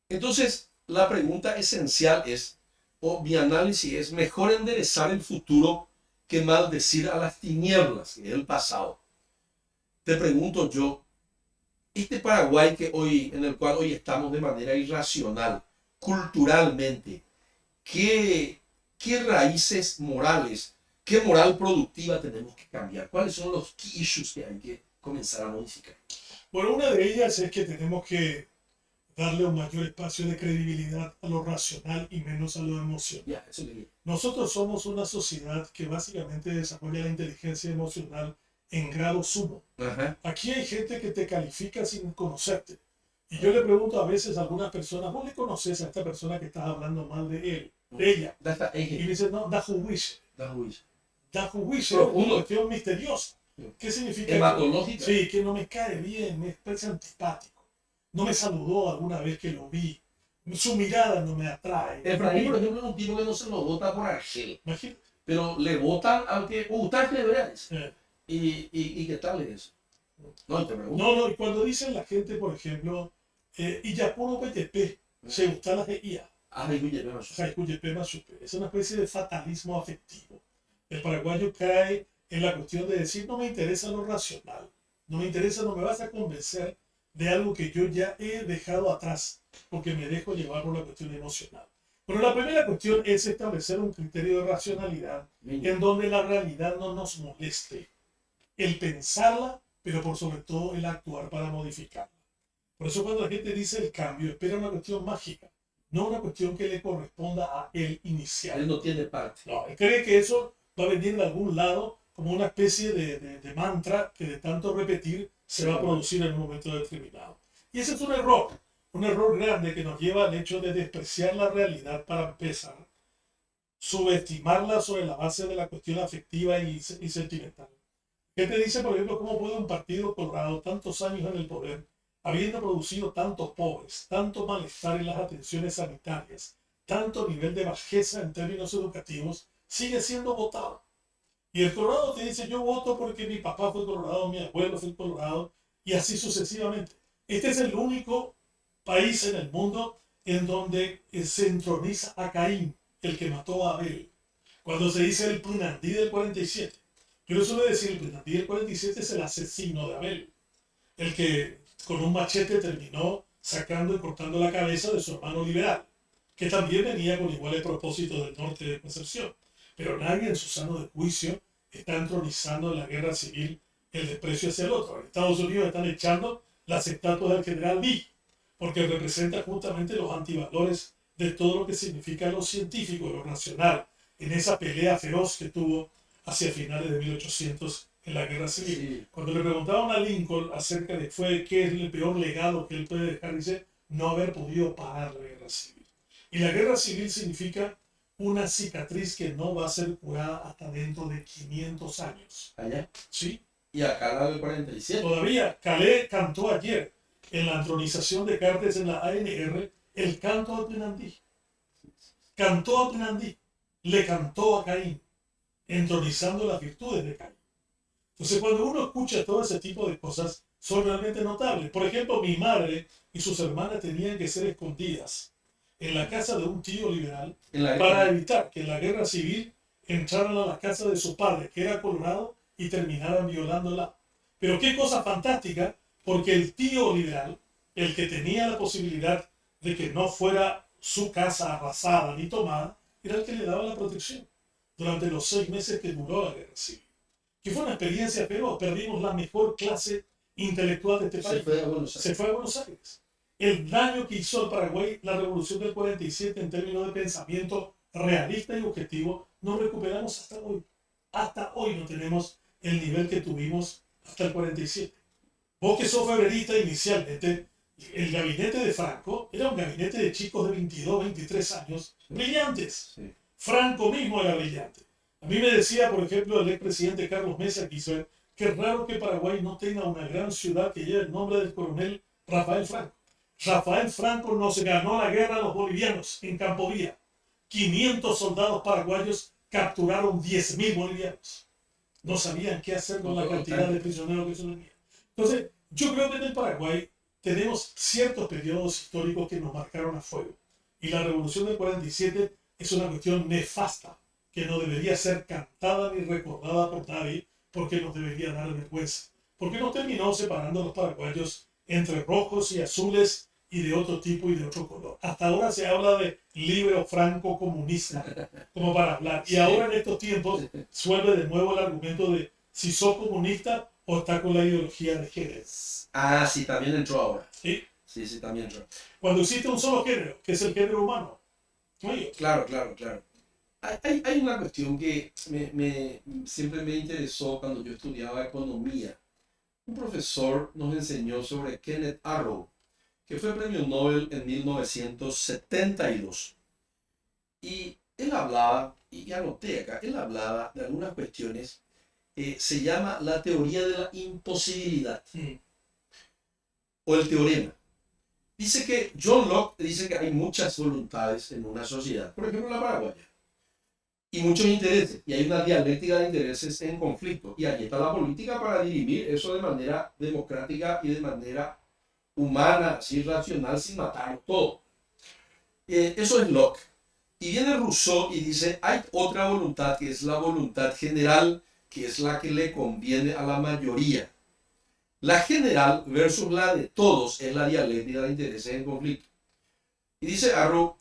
Entonces, la pregunta esencial es, o mi análisis es, mejor enderezar el futuro que maldecir a las tinieblas, que es el pasado. Te pregunto yo, este Paraguay que hoy, en el cual hoy estamos de manera irracional, culturalmente, ¿qué, qué raíces morales, qué moral productiva tenemos que cambiar? ¿Cuáles son los key issues que hay que comenzar a modificar? Bueno, una de ellas es que tenemos que darle un mayor espacio de credibilidad a lo racional y menos a lo emocional. Ya, eso le digo. Nosotros somos una sociedad que básicamente desarrolla la inteligencia emocional en grado sumo. Ajá. Aquí hay gente que te califica sin conocerte. Y yo le pregunto a veces a algunas personas, ¿vos le conoces a esta persona que estás hablando mal de él, de ella? Da está Y me eje, dicen, no, da juicio. da juicio. Da juicio es una Profundo, cuestión misteriosa. ¿Qué significa que, hematológica. sí, que no me cae bien, me parece antipático? No me saludó alguna vez que lo vi. Su mirada no me atrae. Efraín, por ejemplo, es un tipo que no se lo vota por Argel, Imagínate. pero le votan al que, usted le veas. Eh, ¿Y qué tal es eso? No, te pregunto. no, no, y cuando dicen la gente, por ejemplo, y ya puro PTP, se gusta la de IA. Ah, escuche, no, Es una especie de fatalismo afectivo. El paraguayo cae en la cuestión de decir, no me interesa lo racional, no me interesa, no me vas a convencer de algo que yo ya he dejado atrás, porque me dejo llevar por la cuestión emocional. Pero la primera cuestión es establecer un criterio de racionalidad en donde la realidad no nos moleste, el pensarla, pero por sobre todo el actuar para modificarla. Por eso cuando la gente dice el cambio, espera una cuestión mágica, no una cuestión que le corresponda a él inicial. Él no tiene parte. No, él cree que eso va a venir de algún lado como una especie de mantra que de tanto repetir se va a producir en un momento determinado. Y ese es un error grande que nos lleva al hecho de despreciar la realidad para empezar, subestimarla sobre la base de la cuestión afectiva y sentimental. ¿Qué te dice, por ejemplo, cómo puede un partido colorado tantos años en el poder, habiendo producido tantos pobres, tanto malestar en las atenciones sanitarias, tanto nivel de bajeza en términos educativos, sigue siendo votado? Y el colorado te dice, yo voto porque mi papá fue colorado, mi abuelo fue colorado, y así sucesivamente. Este es el único país en el mundo en donde se entroniza a Caín, el que mató a Abel. Cuando se dice el Punandí del 47, yo le suelo decir, el Punandí del 47 es el asesino de Abel, el que con un machete terminó sacando y cortando la cabeza de su hermano liberal, que también venía con iguales propósitos del norte de Concepción. Pero nadie en su sano de juicio está entronizando en la guerra civil el desprecio hacia el otro. En Estados Unidos están echando las estatuas del general Lee, porque representa justamente los antivalores de todo lo que significa lo científico, lo racional, en esa pelea feroz que tuvo hacia finales de 1800 en la guerra civil. Sí. Cuando le preguntaban a Lincoln acerca de qué es el peor legado que él puede dejar, dice, no haber podido parar la guerra civil. Y la guerra civil significa una cicatriz que no va a ser curada hasta dentro de 500 años. Allá. ¿Sí? Y acá la del 47. Todavía, Calais cantó ayer en la entronización de Cartes en la ANR el canto a Pinandí. Cantó a Pinandí, le cantó a Caín, entronizando las virtudes de Caín. Entonces, cuando uno escucha todo ese tipo de cosas, son realmente notables. Por ejemplo, mi madre y sus hermanas tenían que ser escondidas en la casa de un tío liberal para evitar que en la guerra civil entraran a la casa de su padre, que era colorado, y terminaran violándola. Pero qué cosa fantástica, porque el tío liberal, el que tenía la posibilidad de que no fuera su casa arrasada ni tomada, era el que le daba la protección durante los 6 meses que duró la guerra civil. Que fue una experiencia, pero perdimos la mejor clase intelectual de este país. Se fue a Buenos Aires. El daño que hizo al Paraguay la revolución del 47 en términos de pensamiento realista y objetivo, no recuperamos hasta hoy. Hasta hoy no tenemos el nivel que tuvimos hasta el 47. Vos que sos febrerista inicialmente, el gabinete de Franco era un gabinete de chicos de 22, 23 años, brillantes. Sí. Franco mismo era brillante. A mí me decía, por ejemplo, el expresidente Carlos Mesa Kirchner, que es raro que Paraguay no tenga una gran ciudad que lleve el nombre del coronel Rafael Franco. Rafael Franco nos ganó la guerra a los bolivianos en Campo Vía. 500 soldados paraguayos capturaron 10.000 bolivianos. No sabían qué hacer con la cantidad de prisioneros que se tenían. Entonces, yo creo que en el Paraguay tenemos ciertos periodos históricos que nos marcaron a fuego. Y la Revolución del 47 es una cuestión nefasta, que no debería ser cantada ni recordada por nadie, porque nos debería dar vergüenza. Porque nos terminó separando a los paraguayos entre rojos y azules y de otro tipo y de otro color. Hasta ahora se habla de libre o franco comunista, como para hablar. Y ahora en estos tiempos suelve de nuevo el argumento de si sos comunista o está con la ideología de género. Ah, sí, también entró ahora. ¿Sí? Sí, sí, también entró. Cuando existe un solo género, que es el género humano. ¿Sí? Claro, claro, claro. Hay una cuestión que siempre me interesó cuando yo estudiaba economía. Un profesor nos enseñó sobre Kenneth Arrow, que fue premio Nobel en 1972. Y él hablaba, y anoté acá, él hablaba de algunas cuestiones, se llama la teoría de la imposibilidad, o el teorema. Dice que John Locke dice que hay muchas voluntades en una sociedad, por ejemplo la paraguaya, y muchos intereses, y hay una dialéctica de intereses en conflicto, y allí está la política para dirimir eso de manera democrática y de manera humana, así racional, sin matar todo. Eso es Locke. Y viene Rousseau y dice, hay otra voluntad que es la voluntad general, que es la que le conviene a la mayoría. La general versus la de todos es la dialéctica de intereses en conflicto. Y dice Arrow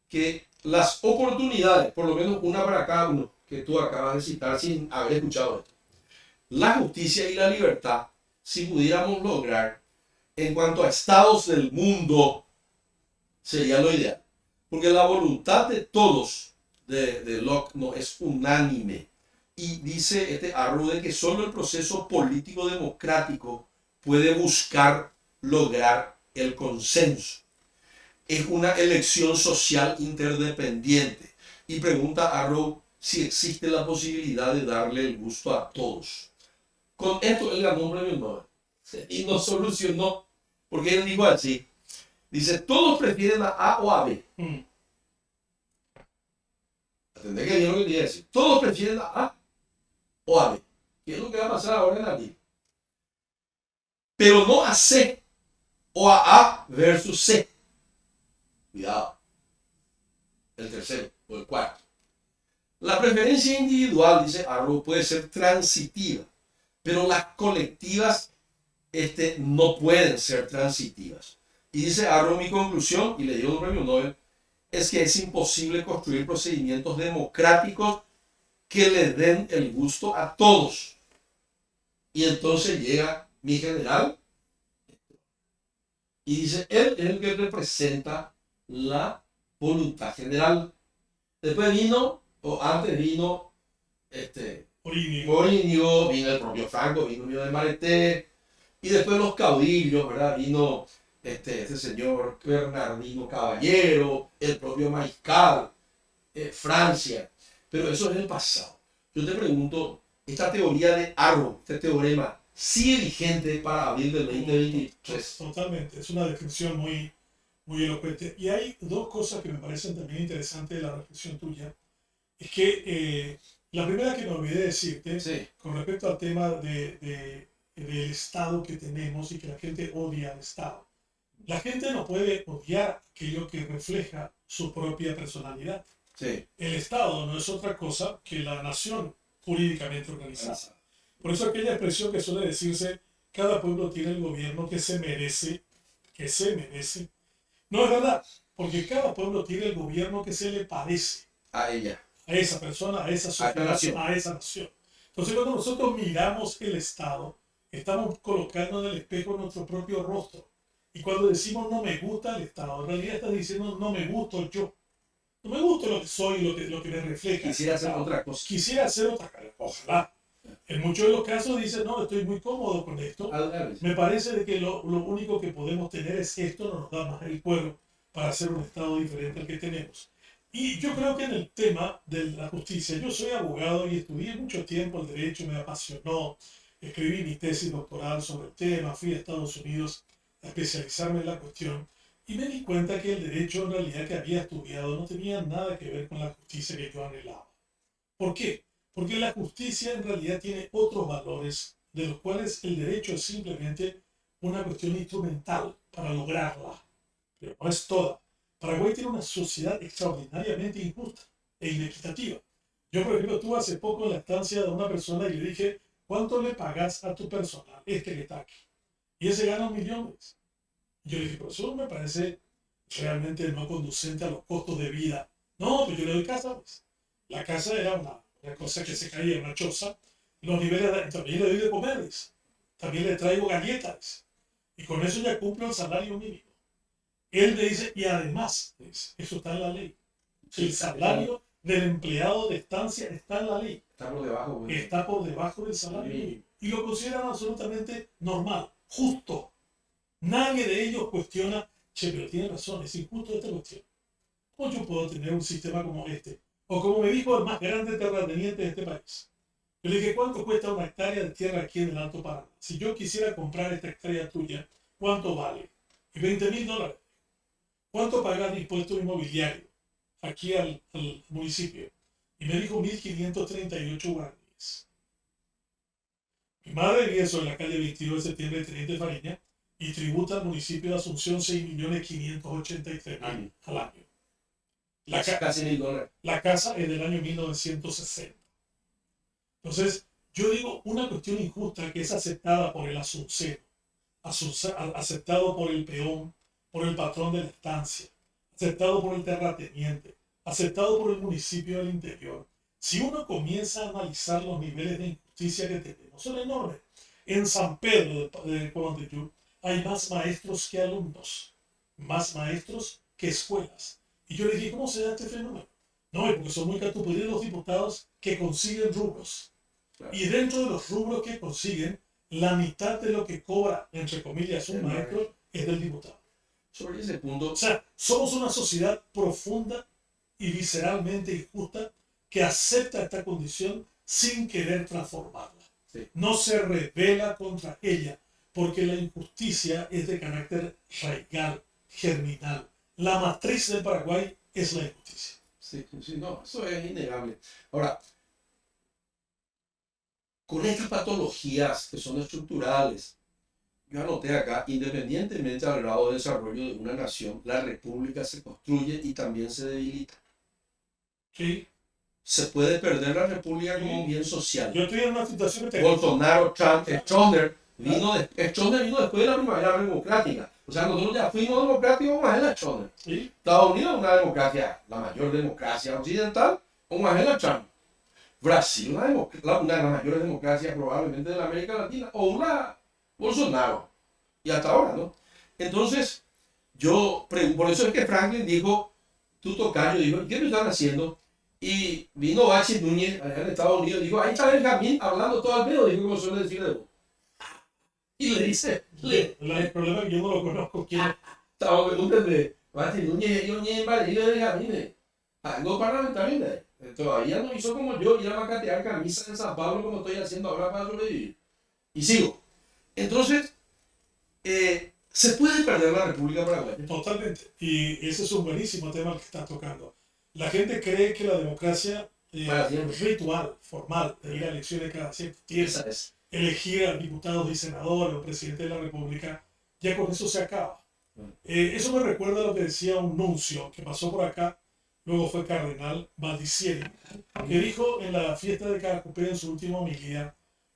que las oportunidades, por lo menos una para cada uno, que tú acabas de citar sin haber escuchado esto, la justicia y la libertad, si pudiéramos lograr, en cuanto a estados del mundo, sería lo ideal. Porque la voluntad de todos de Locke no es unánime. Y dice este Arrow de que solo el proceso político democrático puede buscar lograr el consenso. Es una elección social interdependiente. Y pregunta Arrow si existe la posibilidad de darle el gusto a todos. Con esto él ganó un premio Nobel. Y no solucionó. Porque él dijo así. Dice, todos prefieren a A o a B. ¿Entendés que bien lo que quería decir? Todos prefieren a A o a B. ¿Qué es lo que va a pasar ahora en la vida? Pero no a C o a A versus C. Cuidado. El tercero o el cuarto. La preferencia individual, dice Arrow, puede ser transitiva, pero las colectivas no pueden ser transitivas. Y dice Arrow, mi conclusión, y le dio un premio Nobel, es que es imposible construir procedimientos democráticos que le den el gusto a todos. Y entonces llega mi general y dice, él es el que representa la voluntad general. Después vino, o antes vino, Morínigo, vino el propio Franco, vino de Mareté, y después los caudillos, ¿verdad? Vino este señor Bernardino Caballero, el propio Mariscal, Francia. Pero eso es el pasado. Yo te pregunto, esta teoría de Arrow, este teorema, ¿sigue vigente para abril del 2023? Totalmente, es una descripción muy, muy elocuente. Y hay dos cosas que me parecen también interesantes de la reflexión tuya. Es que la primera que me olvidé decirte, Sí. con respecto al tema del Estado que tenemos y que la gente odia al Estado. La gente no puede odiar aquello que refleja su propia personalidad. Sí. El Estado no es otra cosa que la nación jurídicamente organizada. Por eso aquella expresión que suele decirse, cada pueblo tiene el gobierno que se merece, no es verdad, porque cada pueblo tiene el gobierno que se le parece. A ella. A esa persona, a esa sociedad, a esa nación. Entonces cuando nosotros miramos el Estado, estamos colocando en el espejo nuestro propio rostro. Y cuando decimos no me gusta el Estado, en realidad estás diciendo no me gusto yo. No me gusta lo que soy, lo que me refleja. Quisiera hacer otra cosa. Quisiera hacer otra cosa. Ojalá. En muchos de los casos dicen, no, estoy muy cómodo con esto. Me parece de que lo único que podemos tener es esto, no nos da más el cuero para hacer un Estado diferente al que tenemos. Y yo creo que en el tema de la justicia, yo soy abogado y estudié mucho tiempo el derecho, me apasionó, escribí mi tesis doctoral sobre el tema, fui a Estados Unidos a especializarme en la cuestión y me di cuenta que el derecho en realidad que había estudiado no tenía nada que ver con la justicia que yo anhelaba. ¿Por qué? Porque la justicia en realidad tiene otros valores de los cuales el derecho es simplemente una cuestión instrumental para lograrla, pero no es toda. Paraguay tiene una sociedad extraordinariamente injusta e inequitativa. Yo, por ejemplo, estuve hace poco en la estancia de una persona y le dije, ¿cuánto le pagas a tu personal, este que está aquí? Y ese gana 1.000.000. Yo le dije, pero eso me parece realmente no conducente a los costos de vida. No, pues yo le doy casa, pues. La casa era una cosa que se caía, una choza. Los niveles también le doy de comer, dice. También le traigo galletas. Y con eso ya cumplo el salario mínimo. Él me dice, y además, dice, eso está en la ley. El salario del empleado de estancia está en la ley. Está por debajo. Bueno. Está por debajo del salario mínimo. Y lo consideran absolutamente normal, justo. Nadie de ellos cuestiona, che, pero tiene razón, es injusto esta cuestión. ¿Cómo yo puedo tener un sistema como este? O como me dijo el más grande terrateniente de este país. Yo le dije, ¿cuánto cuesta una hectárea de tierra aquí en el Alto Paraná? Si yo quisiera comprar esta hectárea tuya, ¿cuánto vale? Y $20.000. ¿Cuánto pagas de impuesto inmobiliario aquí al municipio? Y me dijo 1.538 guaraníes. Mi madre vive sobre la calle 22 de septiembre, Teniente Fariña, y tributa al municipio de Asunción 6.583.000 al año. Casi $1.000. La casa es del año 1960. Entonces, yo digo una cuestión injusta que es aceptada por el asunceno, aceptado por el peón, por el patrón de la estancia, aceptado por el terrateniente, aceptado por el municipio del interior. Si uno comienza a analizar los niveles de injusticia que tenemos, son enormes. En San Pedro de Corontillo hay más maestros que alumnos, más maestros que escuelas. Y yo le dije, ¿cómo se da este fenómeno? No, porque son muy catuperíos los diputados que consiguen rubros. Claro. Y dentro de los rubros que consiguen, la mitad de lo que cobra, entre comillas, un maestro es del diputado. Sobre ese punto. O sea, somos una sociedad profunda y visceralmente injusta que acepta esta condición sin querer transformarla. Sí. No se rebela contra ella, porque la injusticia es de carácter raigal, germinal. La matriz del Paraguay es la injusticia. Sí, no, eso es innegable. Ahora, con estas patologías que son estructurales, yo anoté acá, independientemente del grado de desarrollo de una nación, la república se construye y también se debilita. Sí. Se puede perder la república como un bien social. Yo estoy en una situación que Bolsonaro, Trump, Stroessner vino después de la primavera democrática. O sea, nosotros ya fuimos democráticos, vamos a la Stroessner. ¿Sí? Estados Unidos es una democracia, la mayor democracia occidental, vamos a la Trump. Brasil, una de las mayores democracias probablemente de la América Latina, o una Bolsonaro. Y hasta ahora, ¿no? Entonces, por eso es que Franklin dijo, tu tocayo, dijo, ¿qué me están haciendo? Y vino Bachi Núñez, allá en Estados Unidos, dijo, ahí está Benjamín hablando todo al pedo, dijo, como suele decir de vos. Y le dice, el problema es que yo no lo conozco. Estaba preguntando, Bachi Núñez, yo ni en Valerio de Benjamín, algo parlamentario, todavía no hizo como yo, ir a macatear camisas en San Pablo como estoy haciendo ahora para sobrevivir. Y sigo. Entonces, se puede perder la República Paraguaya. Totalmente. Y ese es un buenísimo tema que estás tocando. La gente cree que la democracia ritual, formal, de ir a elecciones cada cierto tiempo, elegir a diputados y senadores o presidente de la República, ya con eso se acaba. Eso me recuerda a lo que decía un nuncio que pasó por acá, luego fue cardenal Baldicieri, que dijo en la fiesta de Caracupé en su última homilía,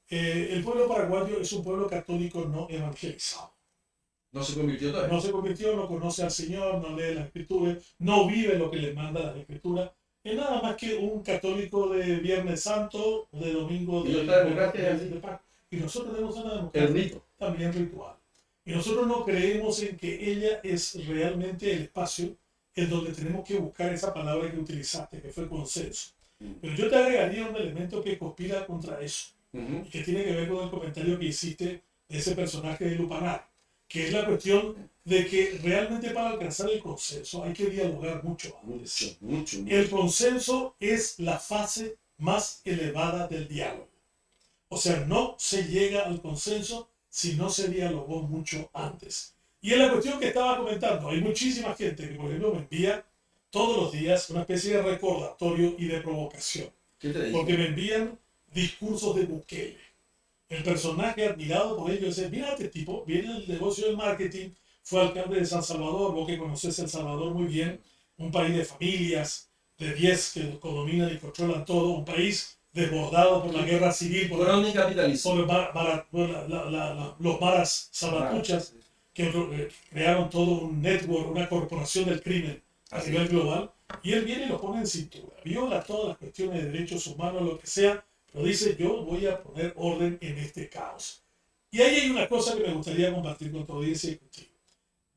el pueblo paraguayo es un pueblo católico no evangelizado. No se convirtió todavía. No se convirtió, no conoce al Señor, no lee las Escrituras, no vive lo que le manda la Escritura. Es nada más que un católico de Viernes Santo, de Domingo de Paz. Y nosotros tenemos una democracia también ritual. Y nosotros no creemos en que ella es realmente el espacio en donde tenemos que buscar esa palabra que utilizaste, que fue consenso. Pero yo te agregaría un elemento que conspira contra eso, y que tiene que ver con el comentario que hiciste de ese personaje de Lupanar, que es la cuestión de que realmente para alcanzar el consenso hay que dialogar mucho antes. Mucho. El consenso es la fase más elevada del diálogo. O sea, no se llega al consenso si no se dialogó mucho antes. Y en la cuestión que estaba comentando, hay muchísima gente que, por ejemplo, me envía todos los días una especie de recordatorio y de provocación. ¿Qué te dice? Porque me envían discursos de Bukele. El personaje admirado por ellos es, mira este tipo, viene del negocio del marketing, fue alcalde de San Salvador, vos que conoces El Salvador muy bien, un país de familias, de 10 que dominan y controlan todo, un país desbordado por la guerra civil, por Economía capitalista. los maras salvatruchas que crearon todo un network, una corporación del crimen a Así nivel es. global, y él viene y lo pone en cintura, viola todas las cuestiones de derechos humanos, lo que sea, pero dice, yo voy a poner orden en este caos. Y ahí hay una cosa que me gustaría compartir con tu audiencia y contigo.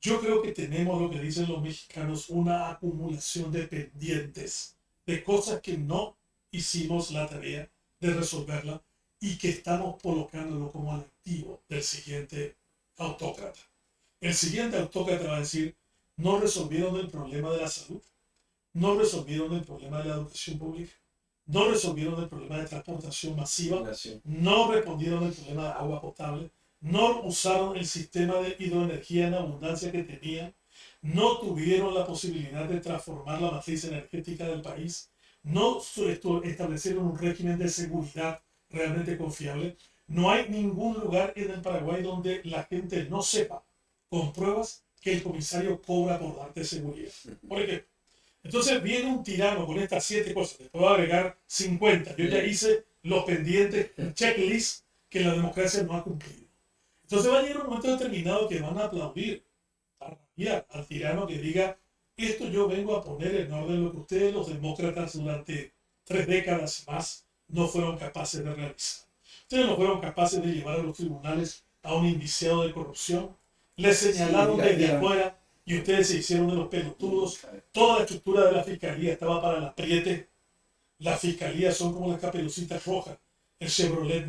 Yo creo que tenemos lo que dicen los mexicanos, una acumulación de pendientes, de cosas que no hicimos la tarea de resolverla y que estamos colocándolo como al activo del siguiente autócrata. El siguiente autócrata va a decir, no resolvieron el problema de la salud, no resolvieron el problema de la educación pública, no resolvieron el problema de transportación masiva, no respondieron el problema de agua potable, no usaron el sistema de hidroenergía en abundancia que tenían, no tuvieron la posibilidad de transformar la matriz energética del país, no establecieron un régimen de seguridad realmente confiable. No hay ningún lugar en el Paraguay donde la gente no sepa con pruebas que el comisario cobra por darte seguridad. Por ejemplo, entonces viene un tirano con estas 7 cosas, te puedo agregar 50. Yo ya hice los pendientes, el checklist que la democracia no ha cumplido. Entonces va a llegar un momento determinado que van a aplaudir al tirano que diga, esto yo vengo a poner en orden lo que ustedes los demócratas durante 3 décadas y más no fueron capaces de realizar. Ustedes no fueron capaces de llevar a los tribunales a un indiciado de corrupción, les señalaron desde afuera y ustedes se hicieron de los pelotudos. Toda la estructura de la fiscalía estaba para el apriete. Las fiscalías son como las caperucitas rojas. El Chevrolet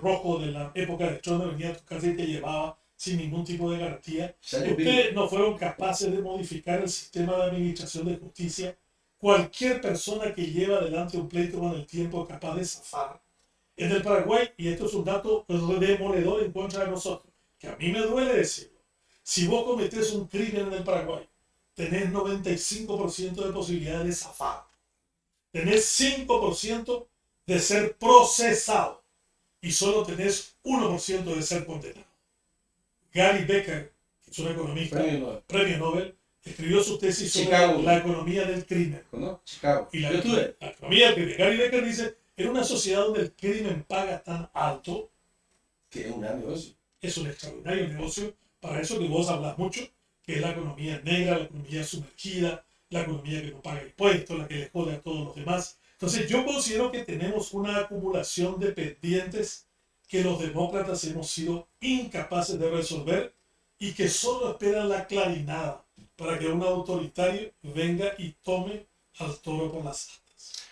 rojo de la época de Trump venía a tu casa y te llevaba sin ningún tipo de garantía. Ustedes no fueron capaces de modificar el sistema de administración de justicia. Cualquier persona que lleva adelante un pleito con el tiempo es capaz de zafar. En el Paraguay, y esto es un dato demoledor en contra de nosotros, que a mí me duele decirlo, si vos cometés un crimen en el Paraguay, tenés 95% de posibilidad de zafar. Tenés 5% de ser procesado y solo tenés 1% de ser condenado. Gary Becker, que es un economista, premio Nobel, escribió su tesis sobre la economía del crimen. ¿No? Chicago. Y la economía del crimen. Gary Becker dice, en una sociedad donde el crimen paga tan alto, que es un gran negocio. Es un extraordinario negocio, para eso que vos hablas mucho, que es la economía negra, la economía sumergida, la economía que no paga impuestos, la que le jode a todos los demás. Entonces yo considero que tenemos una acumulación de pendientes que los demócratas hemos sido incapaces de resolver y que solo esperan la clarinada para que un autoritario venga y tome al toro por las astas.